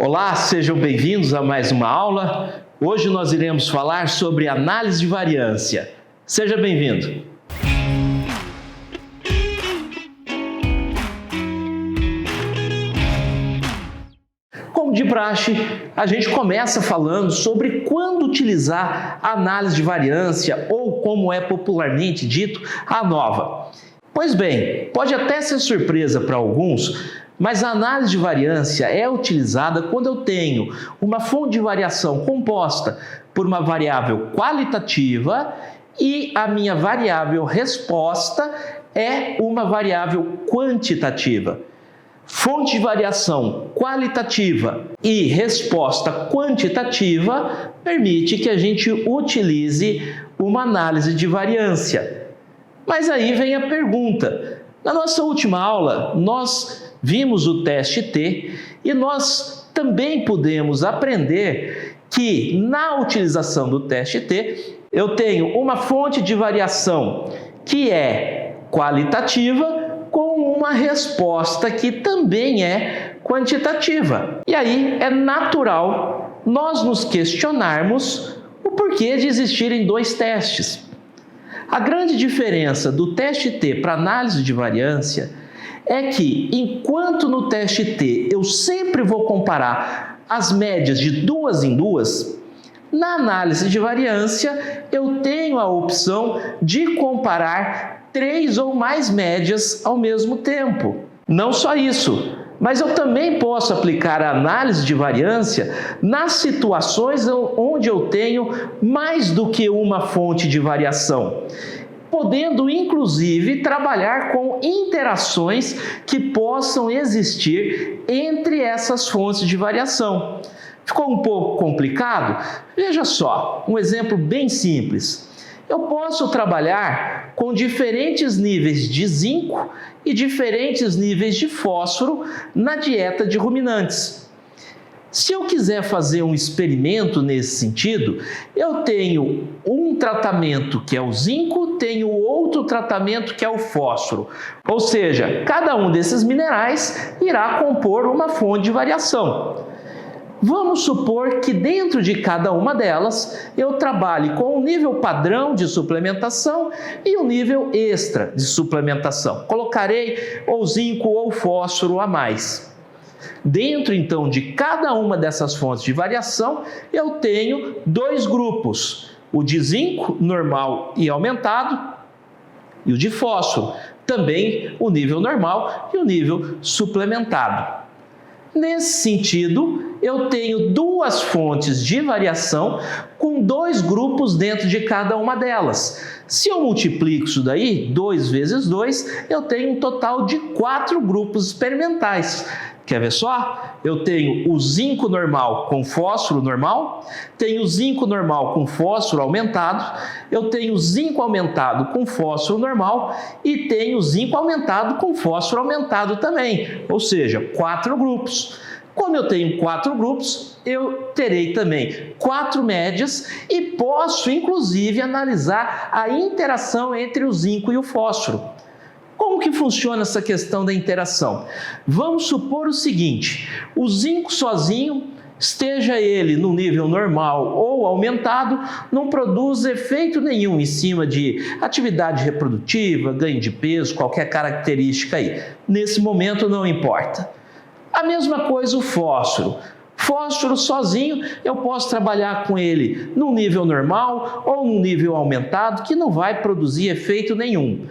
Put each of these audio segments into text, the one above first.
Olá, sejam bem-vindos a mais uma aula. Hoje nós iremos falar sobre análise de variância. Seja bem-vindo. Como de praxe, a gente começa falando sobre quando utilizar a análise de variância ou, como é popularmente dito, a ANOVA. Pois bem, pode até ser surpresa para alguns, mas a análise de variância é utilizada quando eu tenho uma fonte de variação composta por uma variável qualitativa e a minha variável resposta é uma variável quantitativa. Fonte de variação qualitativa e resposta quantitativa permite que a gente utilize uma análise de variância. Mas aí vem a pergunta. Na nossa última aula, nós vimos o teste T e nós também pudemos aprender que na utilização do teste T, eu tenho uma fonte de variação que é qualitativa com uma resposta que também é quantitativa. E aí é natural nós nos questionarmos o porquê de existirem dois testes. A grande diferença do teste T para análise de variância é que, enquanto no teste T eu sempre vou comparar as médias de duas em duas, na análise de variância eu tenho a opção de comparar 3 ou mais médias ao mesmo tempo. Não só isso, mas eu também posso aplicar a análise de variância nas situações onde eu tenho mais do que uma fonte de variação, podendo inclusive trabalhar com interações que possam existir entre essas fontes de variação. Ficou um pouco complicado? Veja só, um exemplo bem simples. Eu posso trabalhar com diferentes níveis de zinco e diferentes níveis de fósforo na dieta de ruminantes. Se eu quiser fazer um experimento nesse sentido, eu tenho um tratamento que é o zinco, tenho outro tratamento que é o fósforo. Ou seja, cada um desses minerais irá compor uma fonte de variação. Vamos supor que dentro de cada uma delas eu trabalhe com um nível padrão de suplementação e um nível extra de suplementação. Colocarei ou zinco ou fósforo a mais. Dentro então de cada uma dessas fontes de variação eu tenho dois grupos, o de zinco normal e aumentado e o de fósforo, também o nível normal e o nível suplementado. Nesse sentido, eu tenho duas fontes de variação com dois grupos dentro de cada uma delas. Se eu multiplico isso daí, 2 vezes 2, eu tenho um total de 4 grupos experimentais. Quer ver só? Eu tenho o zinco normal com fósforo normal, tenho o zinco normal com fósforo aumentado, eu tenho o zinco aumentado com fósforo normal e tenho o zinco aumentado com fósforo aumentado também, ou seja, 4 grupos. Como eu tenho 4 grupos, eu terei também 4 médias e posso, inclusive, analisar a interação entre o zinco e o fósforo. Como que funciona essa questão da interação? Vamos supor o seguinte, o zinco sozinho, esteja ele no nível normal ou aumentado, não produz efeito nenhum em cima de atividade reprodutiva, ganho de peso, qualquer característica aí. Nesse momento não importa. A mesma coisa o fósforo. Fósforo sozinho, eu posso trabalhar com ele num nível normal ou num nível aumentado, que não vai produzir efeito nenhum.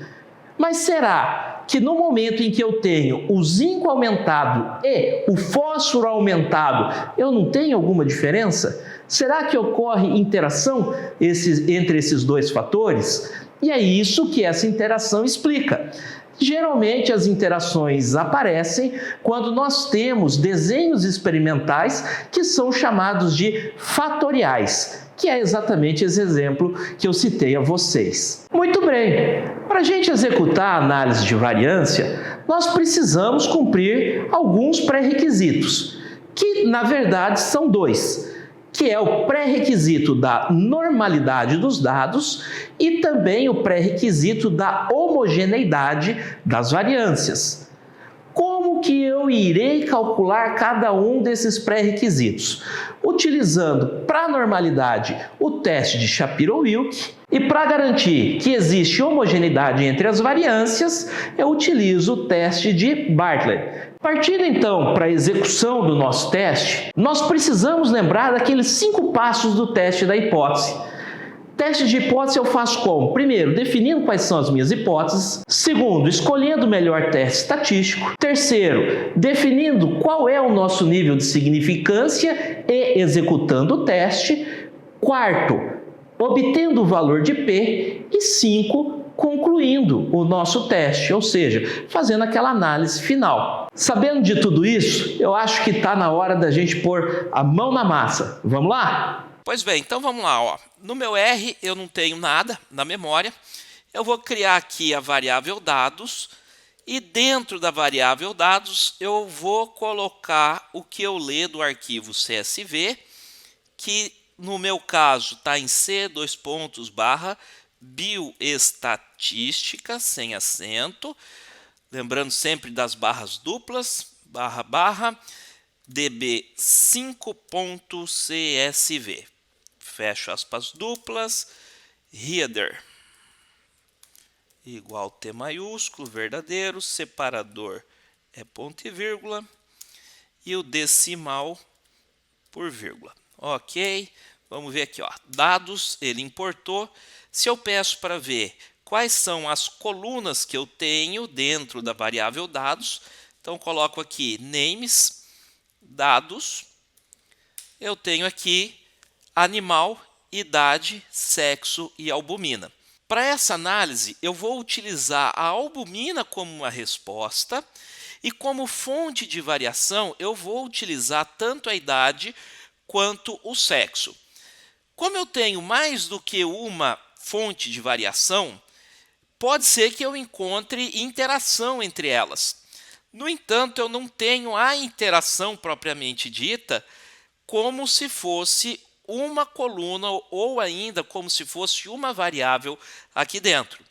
Mas será que no momento em que eu tenho o zinco aumentado e o fósforo aumentado, eu não tenho alguma diferença? Será que ocorre interação entre esses dois fatores? E é isso que essa interação explica. Geralmente as interações aparecem quando nós temos desenhos experimentais que são chamados de fatoriais, que é exatamente esse exemplo que eu citei a vocês. Muito bem, para a gente executar a análise de variância, nós precisamos cumprir alguns pré-requisitos, que na verdade são dois, que é o pré-requisito da normalidade dos dados e também o pré-requisito da homogeneidade das variâncias. Como que eu eu irei calcular cada um desses pré-requisitos, utilizando para a normalidade o teste de Shapiro-Wilk, e para garantir que existe homogeneidade entre as variâncias, eu utilizo o teste de Bartlett. Partindo então para a execução do nosso teste, nós precisamos lembrar daqueles 5 passos do teste da hipótese. Teste de hipótese eu faço como? Primeiro, definindo quais são as minhas hipóteses. Segundo, escolhendo o melhor teste estatístico. Terceiro, definindo qual é o nosso nível de significância e executando o teste. Quarto, obtendo o valor de P. E 5, concluindo o nosso teste, ou seja, fazendo aquela análise final. Sabendo de tudo isso, eu acho que está na hora da gente pôr a mão na massa. Vamos lá? Pois bem, então vamos lá. Ó. No meu R eu não tenho nada na memória. Eu vou criar aqui a variável dados e dentro da variável dados eu vou colocar o que eu ler do arquivo CSV, que no meu caso está em bioestatística, sem acento. Lembrando sempre das barras duplas, barra, db5.csv. Fecho aspas duplas, header igual T maiúsculo, verdadeiro, separador é ponto e vírgula e o decimal por vírgula. Ok, vamos ver aqui, ó, dados, ele importou. Se eu peço para ver quais são as colunas que eu tenho dentro da variável dados, então coloco aqui names, dados, eu tenho aqui animal, idade, sexo e albumina. Para essa análise, eu vou utilizar a albumina como uma resposta e como fonte de variação, eu vou utilizar tanto a idade quanto o sexo. Como eu tenho mais do que uma fonte de variação, pode ser que eu encontre interação entre elas. No entanto, eu não tenho a interação propriamente dita como se fosse uma coluna ou ainda como se fosse uma variável aqui dentro.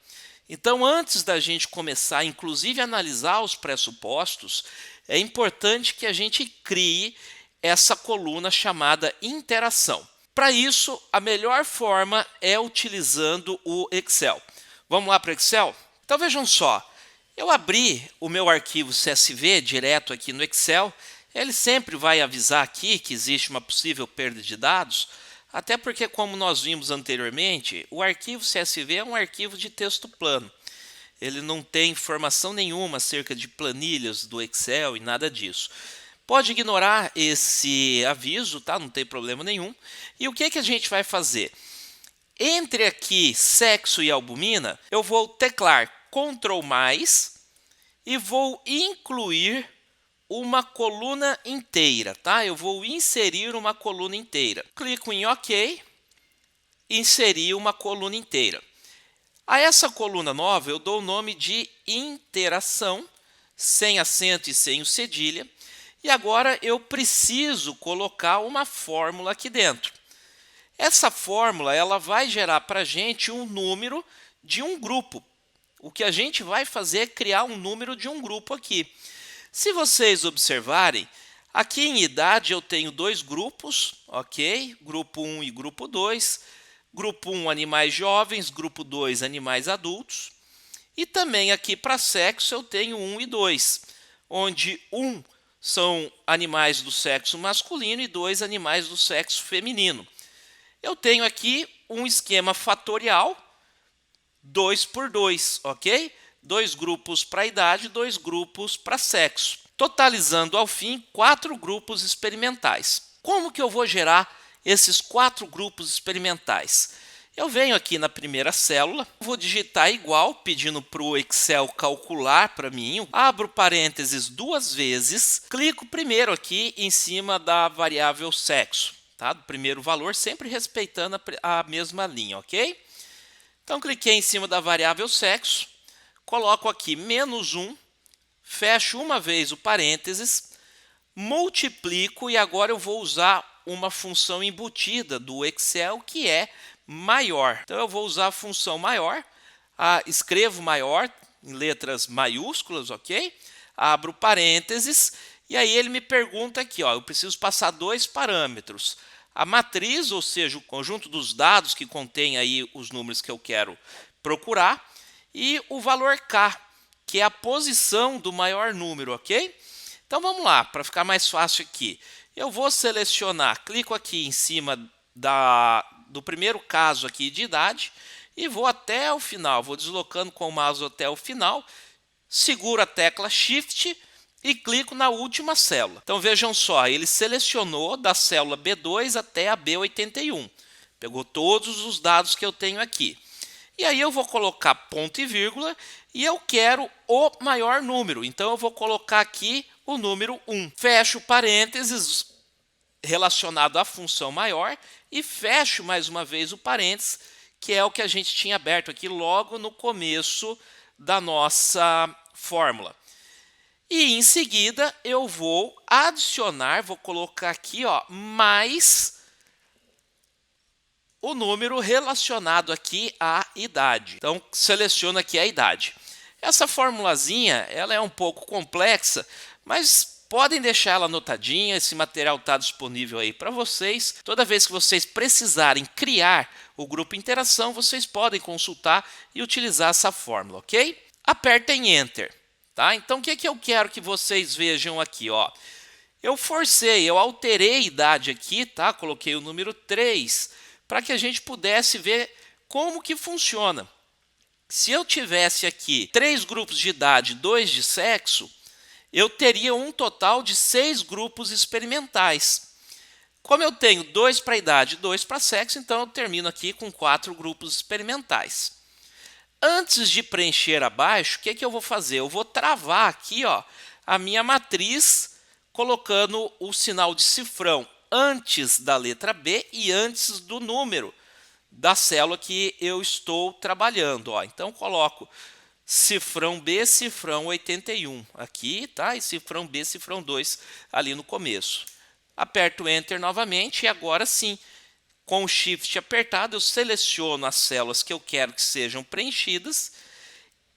Então, antes da gente começar, inclusive, a analisar os pressupostos, é importante que a gente crie essa coluna chamada interação. Para isso, a melhor forma é utilizando o Excel. Vamos lá para o Excel? Então, vejam só, eu abri o meu arquivo CSV direto aqui no Excel. Ele sempre vai avisar aqui que existe uma possível perda de dados, até porque, como nós vimos anteriormente, o arquivo CSV é um arquivo de texto plano. Ele não tem informação nenhuma acerca de planilhas do Excel e nada disso. Pode ignorar esse aviso, tá? Não tem problema nenhum. E o que a gente vai fazer? Entre aqui sexo e albumina, eu vou teclar Ctrl+, e vou incluir uma coluna inteira, tá? Eu vou inserir uma coluna inteira. Clico em OK, inserir uma coluna inteira. A essa coluna nova eu dou o nome de interação, sem acento e sem o cedilha. E agora eu preciso colocar uma fórmula aqui dentro. Essa fórmula ela vai gerar para a gente um número de um grupo. O que a gente vai fazer é criar um número de um grupo aqui. Se vocês observarem, aqui em idade eu tenho 2 grupos, ok? Grupo 1 e grupo 2. Grupo 1, animais jovens, grupo 2, animais adultos. E também aqui para sexo eu tenho 1 e 2, onde 1 são animais do sexo masculino e 2 animais do sexo feminino. Eu tenho aqui um esquema fatorial, 2 por 2, ok? 2 grupos para idade, 2 grupos para sexo, totalizando ao fim 4 grupos experimentais. Como que eu vou gerar esses 4 grupos experimentais? Eu venho aqui na primeira célula, vou digitar igual, pedindo para o Excel calcular para mim, abro parênteses 2 vezes, clico primeiro aqui em cima da variável sexo, tá? Do primeiro valor, sempre respeitando a mesma linha, ok? Então, cliquei em cima da variável sexo, coloco aqui -1, fecho uma vez o parênteses, multiplico e agora eu vou usar uma função embutida do Excel que é maior. Então eu vou usar a função maior, escrevo maior em letras maiúsculas, ok? abro parênteses, e aí ele me pergunta aqui, ó, eu preciso passar 2 parâmetros. A matriz, ou seja, o conjunto dos dados que contém aí os números que eu quero procurar, e o valor k, que é a posição do maior número, ok? Então vamos lá, para ficar mais fácil aqui. Eu vou selecionar, clico aqui em cima do primeiro caso aqui de idade e vou até o final, vou deslocando com o mouse até o final, seguro a tecla Shift e clico na última célula. Então vejam só, ele selecionou da célula B2 até a B81. Pegou todos os dados que eu tenho aqui. E aí eu vou colocar ponto e vírgula e eu quero o maior número. Então eu vou colocar aqui o número 1. Fecho parênteses relacionado à função maior e fecho mais uma vez o parênteses, que é o que a gente tinha aberto aqui logo no começo da nossa fórmula. E em seguida eu vou adicionar, vou colocar aqui, ó, mais o número relacionado aqui à idade. Então seleciono aqui a idade. Essa formulazinha, ela é um pouco complexa, mas podem deixar ela anotadinha, esse material está disponível aí para vocês. Toda vez que vocês precisarem criar o grupo interação, vocês podem consultar e utilizar essa fórmula, ok? Apertem Enter. Tá? Então, o que eu quero que vocês vejam aqui? Ó? Eu alterei a idade aqui, tá? Coloquei o número 3, para que a gente pudesse ver como que funciona. Se eu tivesse aqui 3 grupos de idade, 2 de sexo, eu teria um total de 6 grupos experimentais. Como eu tenho 2 para idade e 2 para sexo, então eu termino aqui com 4 grupos experimentais. Antes de preencher abaixo, o que eu vou fazer? Eu vou travar aqui, ó, a minha matriz, colocando o sinal de cifrão antes da letra B e antes do número da célula que eu estou trabalhando. Ó. Então, coloco cifrão B, cifrão 81 aqui, tá? E cifrão B, cifrão 2 ali no começo. Aperto Enter novamente e agora sim, com o Shift apertado, eu seleciono as células que eu quero que sejam preenchidas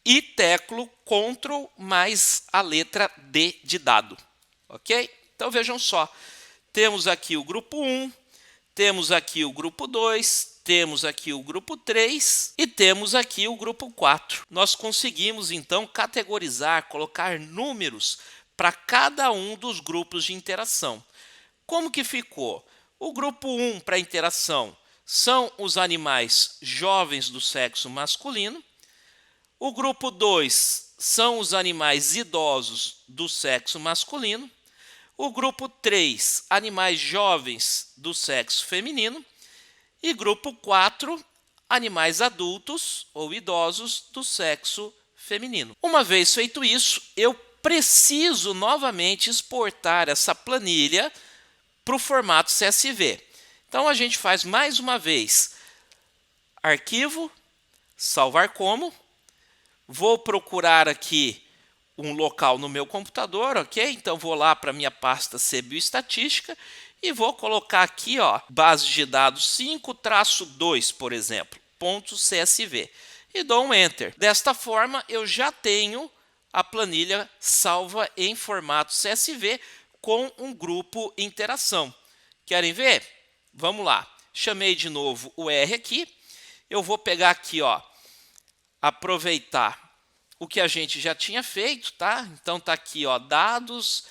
e teclo Ctrl mais a letra D de dado. Ok? Então vejam só, temos aqui o grupo 1, temos aqui o grupo 2, temos aqui o grupo 3 e temos aqui o grupo 4. Nós conseguimos então categorizar, colocar números para cada um dos grupos de interação. Como que ficou? O grupo 1 para interação são os animais jovens do sexo masculino. O grupo 2 são os animais idosos do sexo masculino. O grupo 3, animais jovens do sexo feminino. E grupo 4, animais adultos ou idosos do sexo feminino. Uma vez feito isso, eu preciso novamente exportar essa planilha para o formato CSV. Então a gente faz mais uma vez, arquivo, salvar como, vou procurar aqui um local no meu computador, ok? Então vou lá para a minha pasta C Bioestatística e vou colocar aqui, ó, base de dados 5-2, por exemplo, .csv, e dou um Enter. Desta forma eu já tenho a planilha salva em formato CSV com um grupo interação. Querem ver? Vamos lá. Chamei de novo o R aqui. Eu vou pegar aqui, ó, aproveitar o que a gente já tinha feito, tá? Então tá aqui, ó, dados,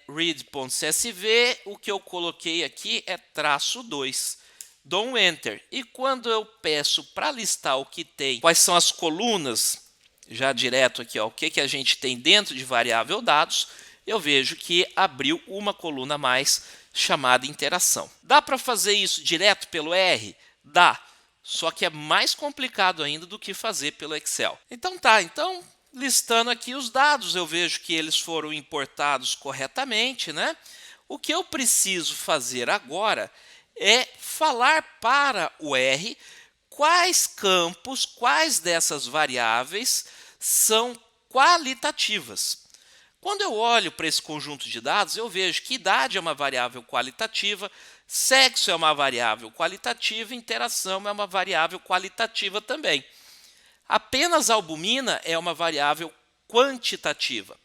read.csv. O que eu coloquei aqui é -2. Dou um Enter. E quando eu peço para listar o que tem, quais são as colunas, já direto aqui, ó, o que a gente tem dentro de variável dados, eu vejo que abriu uma coluna a mais chamada interação. Dá para fazer isso direto pelo R? Dá, só que é mais complicado ainda do que fazer pelo Excel. Então tá, listando aqui os dados, eu vejo que eles foram importados corretamente, né? O que eu preciso fazer agora é falar para o R quais campos, quais dessas variáveis são qualitativas. Quando eu olho para esse conjunto de dados, eu vejo que idade é uma variável qualitativa, sexo é uma variável qualitativa, interação é uma variável qualitativa também. Apenas albumina é uma variável quantitativa.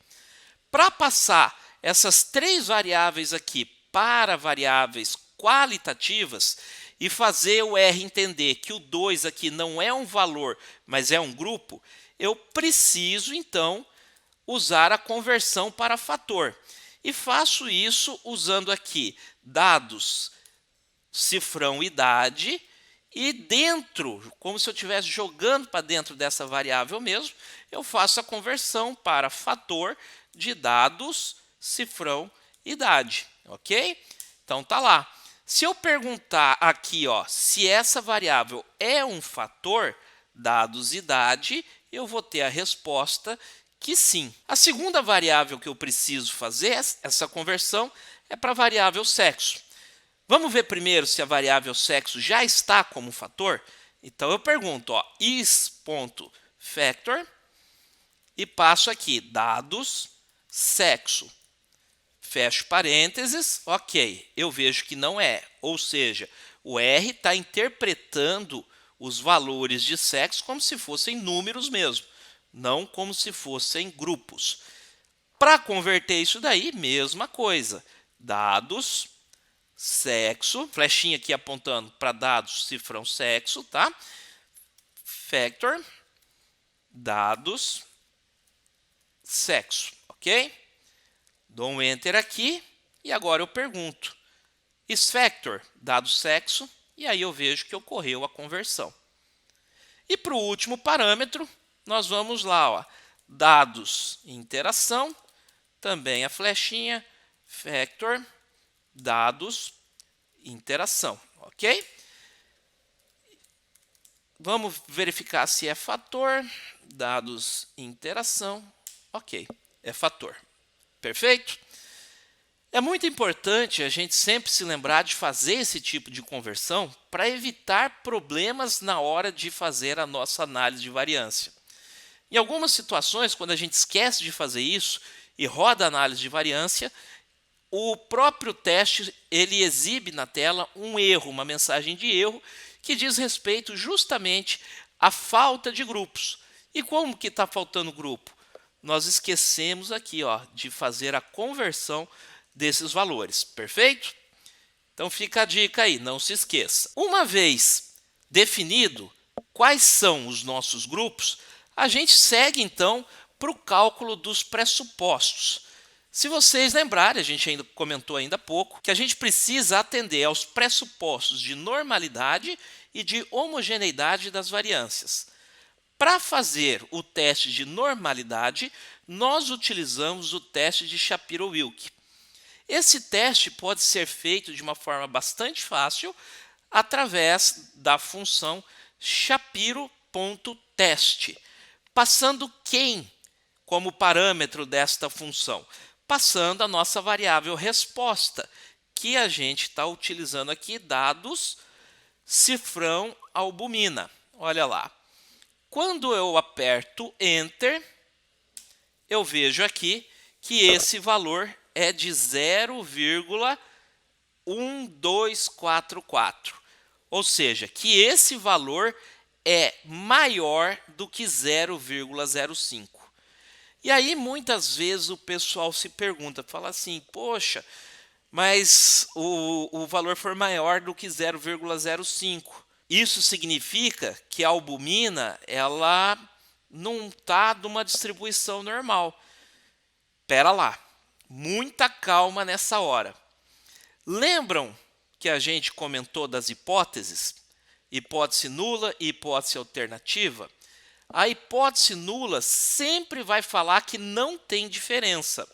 Para passar essas 3 variáveis aqui para variáveis qualitativas e fazer o R entender que o 2 aqui não é um valor, mas é um grupo, eu preciso, então, usar a conversão para fator. E faço isso usando aqui dados, cifrão, idade, e dentro, como se eu estivesse jogando para dentro dessa variável mesmo, eu faço a conversão para fator de dados, cifrão, idade, ok? Então tá lá. Se eu perguntar aqui, ó, se essa variável é um fator, dados, idade, eu vou ter a resposta que sim. A segunda variável que eu preciso fazer essa conversão é para a variável sexo. Vamos ver primeiro se a variável sexo já está como fator? Então eu pergunto, ó, is.factor e passo aqui dados, sexo. Fecho parênteses, ok, eu vejo que não é, ou seja, o R está interpretando os valores de sexo como se fossem números mesmo, não como se fossem grupos. Para converter isso daí, mesma coisa, dados, sexo, flechinha aqui apontando para dados, cifrão, sexo, tá? Factor, dados, sexo, ok? Dou um Enter aqui e agora eu pergunto, isFactor, dado sexo, e aí eu vejo que ocorreu a conversão. E para o último parâmetro, nós vamos lá, ó, dados, interação, também a flechinha, factor, dados, interação, ok? Vamos verificar se é fator, dados, interação, ok, é fator. Perfeito? É muito importante a gente sempre se lembrar de fazer esse tipo de conversão para evitar problemas na hora de fazer a nossa análise de variância. Em algumas situações, quando a gente esquece de fazer isso e roda a análise de variância, o próprio teste ele exibe na tela um erro, uma mensagem de erro, que diz respeito justamente à falta de grupos. E como que está faltando grupo? Nós esquecemos aqui, ó, de fazer a conversão desses valores, perfeito? Então fica a dica aí, não se esqueça. Uma vez definido quais são os nossos grupos, a gente segue então para o cálculo dos pressupostos. Se vocês lembrarem, a gente ainda comentou ainda há pouco, que a gente precisa atender aos pressupostos de normalidade e de homogeneidade das variâncias. Para fazer o teste de normalidade, nós utilizamos o teste de Shapiro-Wilk. Esse teste pode ser feito de uma forma bastante fácil através da função Shapiro.test, passando quem como parâmetro desta função? Passando a nossa variável resposta, que a gente está utilizando aqui, dados, cifrão, albumina. Olha lá. Quando eu aperto Enter, eu vejo aqui que esse valor é de 0,1244. Ou seja, que esse valor é maior do que 0,05. E aí, muitas vezes, o pessoal se pergunta, fala assim, poxa, mas o valor for maior do que 0,05. Isso significa que a albumina ela não está numa distribuição normal. Espera lá, muita calma nessa hora. Lembram que a gente comentou das hipóteses? Hipótese nula e hipótese alternativa? A hipótese nula sempre vai falar que não tem diferença.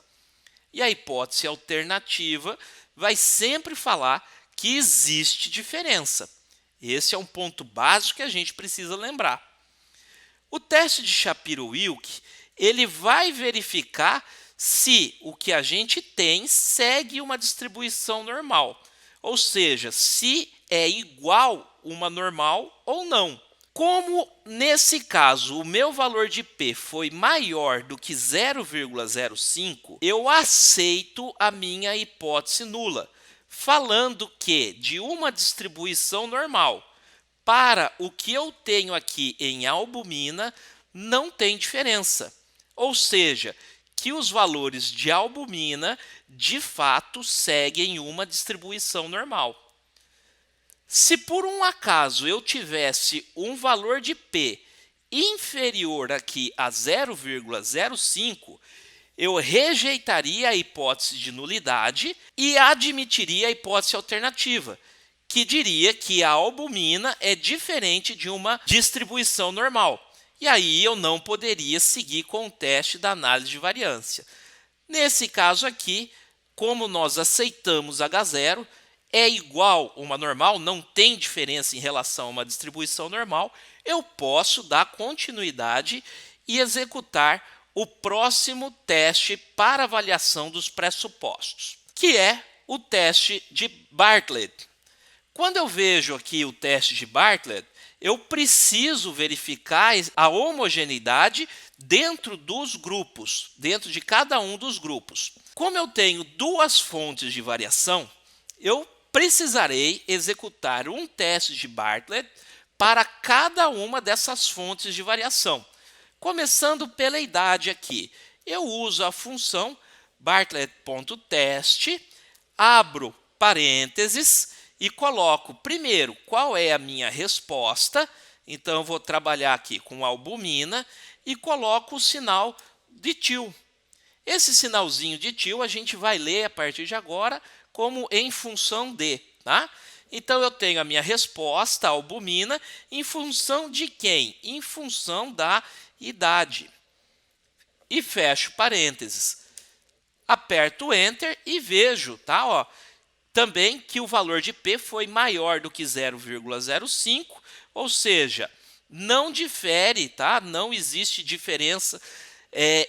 E a hipótese alternativa vai sempre falar que existe diferença. Esse é um ponto básico que a gente precisa lembrar. O teste de Shapiro-Wilk, ele vai verificar se o que a gente tem segue uma distribuição normal, ou seja, se é igual uma normal ou não. Como nesse caso o meu valor de P foi maior do que 0,05, eu aceito a minha hipótese nula, falando que de uma distribuição normal para o que eu tenho aqui em albumina não tem diferença. ou seja, que os valores de albumina de fato seguem uma distribuição normal. Se por um acaso eu tivesse um valor de P inferior aqui a 0,05, eu rejeitaria a hipótese de nulidade e admitiria a hipótese alternativa, que diria que a albumina é diferente de uma distribuição normal. E aí eu não poderia seguir com o teste da análise de variância. Nesse caso aqui, como nós aceitamos H0, é igual a uma normal, não tem diferença em relação a uma distribuição normal, eu posso dar continuidade e executar o próximo teste para avaliação dos pressupostos, que é o teste de Bartlett. Quando eu vejo aqui o teste de Bartlett, eu preciso verificar a homogeneidade dentro dos grupos, dentro de cada um dos grupos. Como eu tenho duas fontes de variação, eu precisarei executar um teste de Bartlett para cada uma dessas fontes de variação. Começando pela idade aqui, eu uso a função Bartlett.test, abro parênteses e coloco primeiro qual é a minha resposta. Então eu vou trabalhar aqui com albumina e coloco o sinal de til. Esse sinalzinho de til a gente vai ler a partir de agora como em função de, tá? Então eu tenho a minha resposta, a albumina, em função de quem? Em função da idade. E fecho parênteses. Aperto Enter e vejo, tá? Ó, também que o valor de P foi maior do que 0,05, ou seja, não difere, tá? Não existe diferença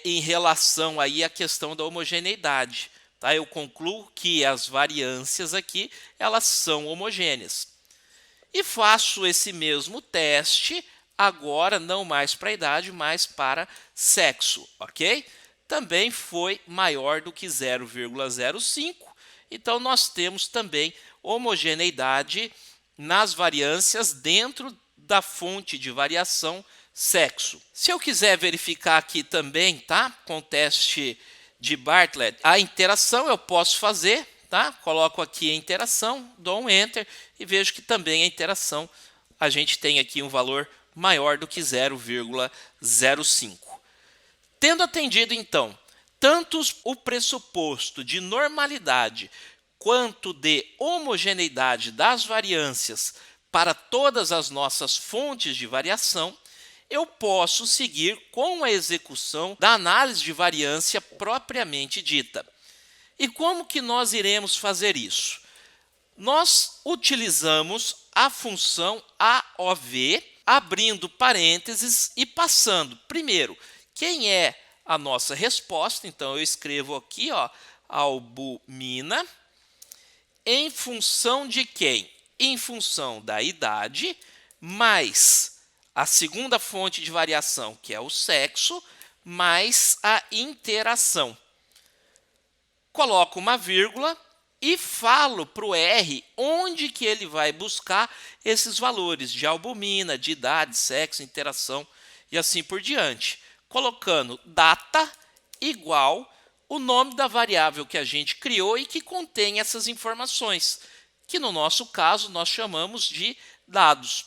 em relação aí à questão da homogeneidade. Tá? Eu concluo que as variâncias aqui elas são homogêneas. E faço esse mesmo teste agora não mais para a idade, mas para sexo, ok? Também foi maior do que 0,05. Então nós temos também homogeneidade nas variâncias dentro da fonte de variação sexo. Se eu quiser verificar aqui também, tá? Com o teste de Bartlett, a interação eu posso fazer, tá? Coloco aqui a interação, dou um Enter e vejo que também a interação a gente tem aqui um valor maior do que 0,05. Tendo atendido então tanto o pressuposto de normalidade quanto de homogeneidade das variâncias para todas as nossas fontes de variação, eu posso seguir com a execução da análise de variância propriamente dita. E como que nós iremos fazer isso? Nós utilizamos a função AOV, abrindo parênteses e passando, primeiro, quem é a nossa resposta. Então, eu escrevo aqui, ó, albumina, em função de quem? Em função da idade, mais a segunda fonte de variação, que é o sexo, mais a interação. Coloco uma vírgula e falo para o R onde que ele vai buscar esses valores de albumina, de idade, sexo, interação e assim por diante. Colocando data igual o nome da variável que a gente criou e que contém essas informações, que no nosso caso nós chamamos de dados.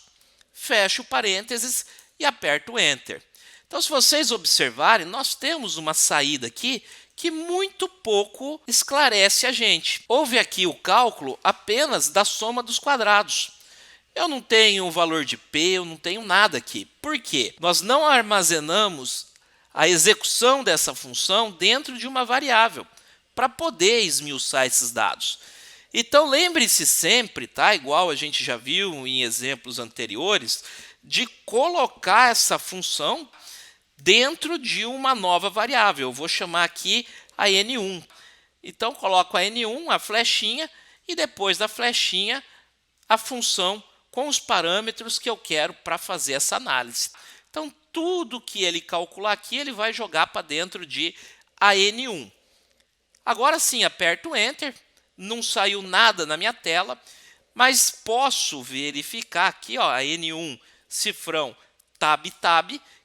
Fecho parênteses e aperto Enter. Então, se vocês observarem, nós temos uma saída aqui que muito pouco esclarece a gente. Houve aqui o cálculo apenas da soma dos quadrados. Eu não tenho o valor de P, eu não tenho nada aqui. Por quê? Nós não armazenamos a execução dessa função dentro de uma variável para poder esmiuçar esses dados. Então, lembre-se sempre, tá? Igual a gente já viu em exemplos anteriores, de colocar essa função dentro de uma nova variável. Eu vou chamar aqui a N1. Então, coloco a N1, a flechinha, e depois da flechinha, a função com os parâmetros que eu quero para fazer essa análise. Então, tudo que ele calcular aqui, ele vai jogar para dentro de a N1. Agora sim, aperto Enter. Não saiu nada na minha tela, mas posso verificar aqui, ó, a N1 cifrão tab,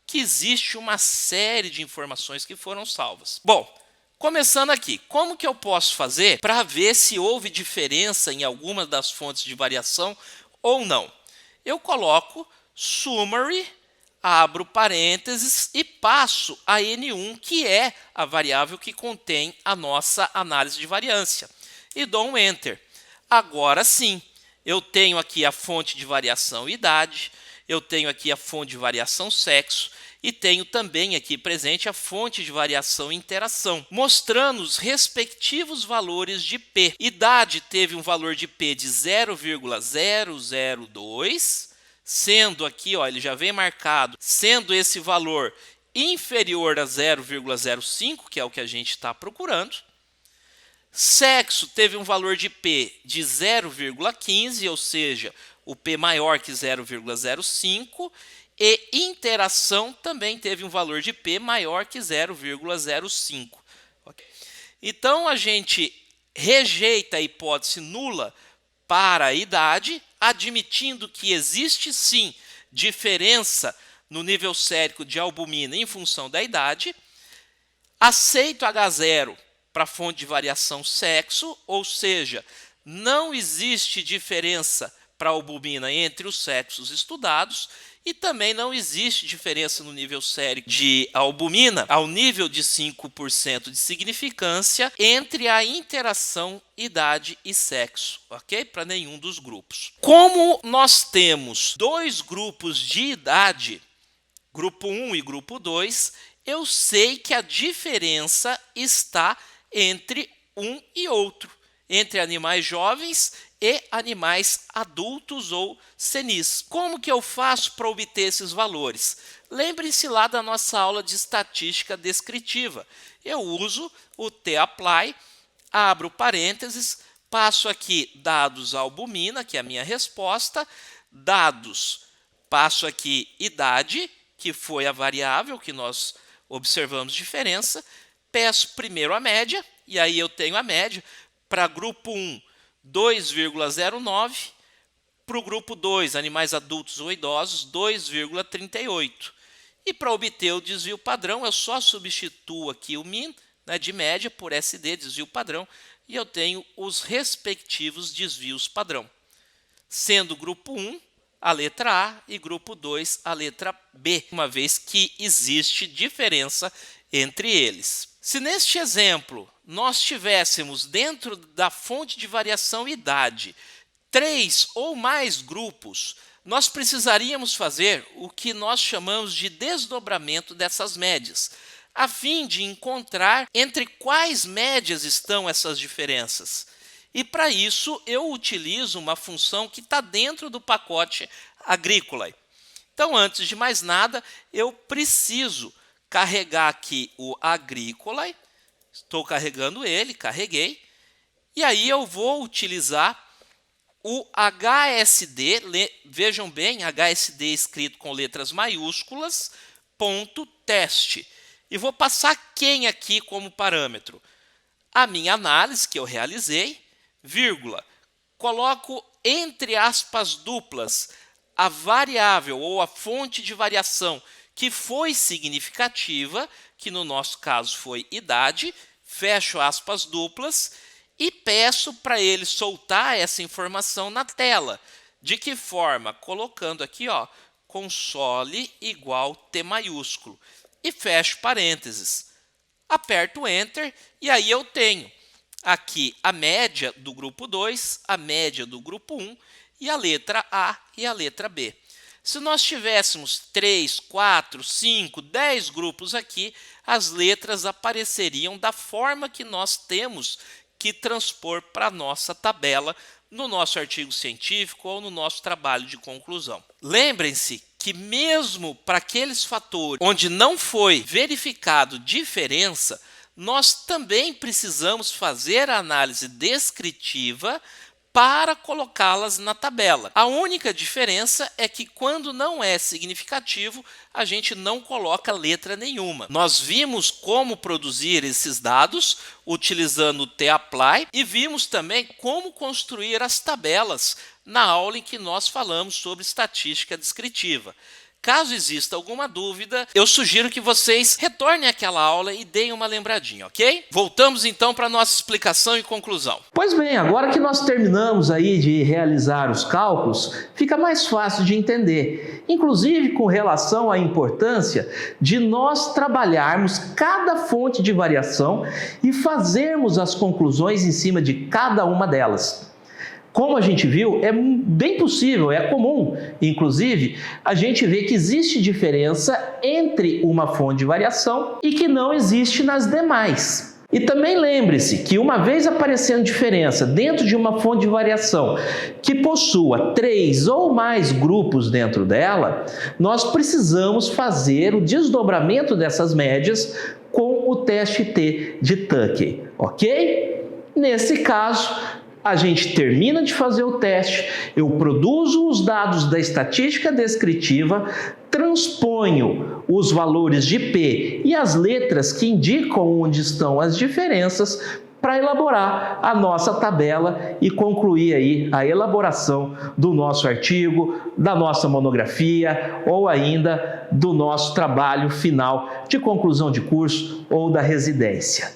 que existe uma série de informações que foram salvas. Bom, começando aqui, como que eu posso fazer para ver se houve diferença em alguma das fontes de variação ou não? Eu coloco summary, abro parênteses e passo a N1, que é a variável que contém a nossa análise de variância, e dou um Enter. Agora sim, eu tenho aqui a fonte de variação idade, eu tenho aqui a fonte de variação sexo e tenho também aqui presente a fonte de variação interação, mostrando os respectivos valores de P. Idade teve um valor de P de 0,002, sendo aqui, ó, ele já vem marcado, sendo esse valor inferior a 0,05, que é o que a gente está procurando. Sexo teve um valor de P de 0,15, ou seja, o P maior que 0,05, e interação também teve um valor de P maior que 0,05. Okay? Então, a gente rejeita a hipótese nula para a idade, admitindo que existe sim diferença no nível sérico de albumina em função da idade. Aceito H0 para a fonte de variação sexo, ou seja, não existe diferença para a albumina entre os sexos estudados e também não existe diferença no nível sérico de albumina ao nível de 5% de significância entre a interação idade e sexo, ok? Para nenhum dos grupos. Como nós temos dois grupos de idade, grupo 1 e grupo 2, eu sei que a diferença está entre um e outro, entre animais jovens e animais adultos ou senis. Como que eu faço para obter esses valores? Lembre-se lá da nossa aula de estatística descritiva. Eu uso o tapply, abro parênteses, passo aqui dados albumina, que é a minha resposta, dados, passo aqui idade, que foi a variável que nós observamos diferença, peço primeiro a média, e aí eu tenho a média para grupo 1, 2,09, para o grupo 2, animais adultos ou idosos, 2,38. E para obter o desvio padrão, eu só substituo aqui o min, né, de média por SD, desvio padrão, e eu tenho os respectivos desvios padrão. Sendo grupo 1 a letra A e grupo 2 a letra B, uma vez que existe diferença entre eles. Se neste exemplo nós tivéssemos dentro da fonte de variação idade 3 ou mais grupos, nós precisaríamos fazer o que nós chamamos de desdobramento dessas médias, a fim de encontrar entre quais médias estão essas diferenças. E para isso eu utilizo uma função que está dentro do pacote agrícola. Então, antes de mais nada, eu preciso carregar aqui o agrícola. Estou carregando ele, carreguei. E aí eu vou utilizar o HSD, vejam bem, HSD escrito com letras maiúsculas, ponto teste. E vou passar quem aqui como parâmetro? A minha análise que eu realizei, vírgula, coloco entre aspas duplas a variável ou a fonte de variação que foi significativa, que no nosso caso foi idade, fecho aspas duplas e peço para ele soltar essa informação na tela. De que forma? Colocando aqui, ó, console igual T maiúsculo e fecho parênteses. Aperto Enter e aí eu tenho aqui a média do grupo 2, a média do grupo 1 e a letra A e a letra B. Se nós tivéssemos 3, 4, 5, 10 grupos aqui, as letras apareceriam da forma que nós temos que transpor para a nossa tabela no nosso artigo científico ou no nosso trabalho de conclusão. Lembrem-se que mesmo para aqueles fatores onde não foi verificado diferença, nós também precisamos fazer a análise descritiva para colocá-las na tabela. A única diferença é que quando não é significativo, a gente não coloca letra nenhuma. Nós vimos como produzir esses dados utilizando o tapply e vimos também como construir as tabelas na aula em que nós falamos sobre estatística descritiva. Caso exista alguma dúvida, eu sugiro que vocês retornem àquela aula e deem uma lembradinha, ok? Voltamos então para a nossa explicação e conclusão. Pois bem, agora que nós terminamos aí de realizar os cálculos, fica mais fácil de entender, inclusive com relação à importância de nós trabalharmos cada fonte de variação e fazermos as conclusões em cima de cada uma delas. Como a gente viu, é bem possível, é comum, inclusive, a gente vê que existe diferença entre uma fonte de variação e que não existe nas demais. E também lembre-se que uma vez aparecendo diferença dentro de uma fonte de variação que possua 3 ou mais grupos dentro dela, nós precisamos fazer o desdobramento dessas médias com o teste T de Tukey, ok? Nesse caso, a gente termina de fazer o teste, eu produzo os dados da estatística descritiva, transponho os valores de P e as letras que indicam onde estão as diferenças para elaborar a nossa tabela e concluir aí a elaboração do nosso artigo, da nossa monografia ou ainda do nosso trabalho final de conclusão de curso ou da residência.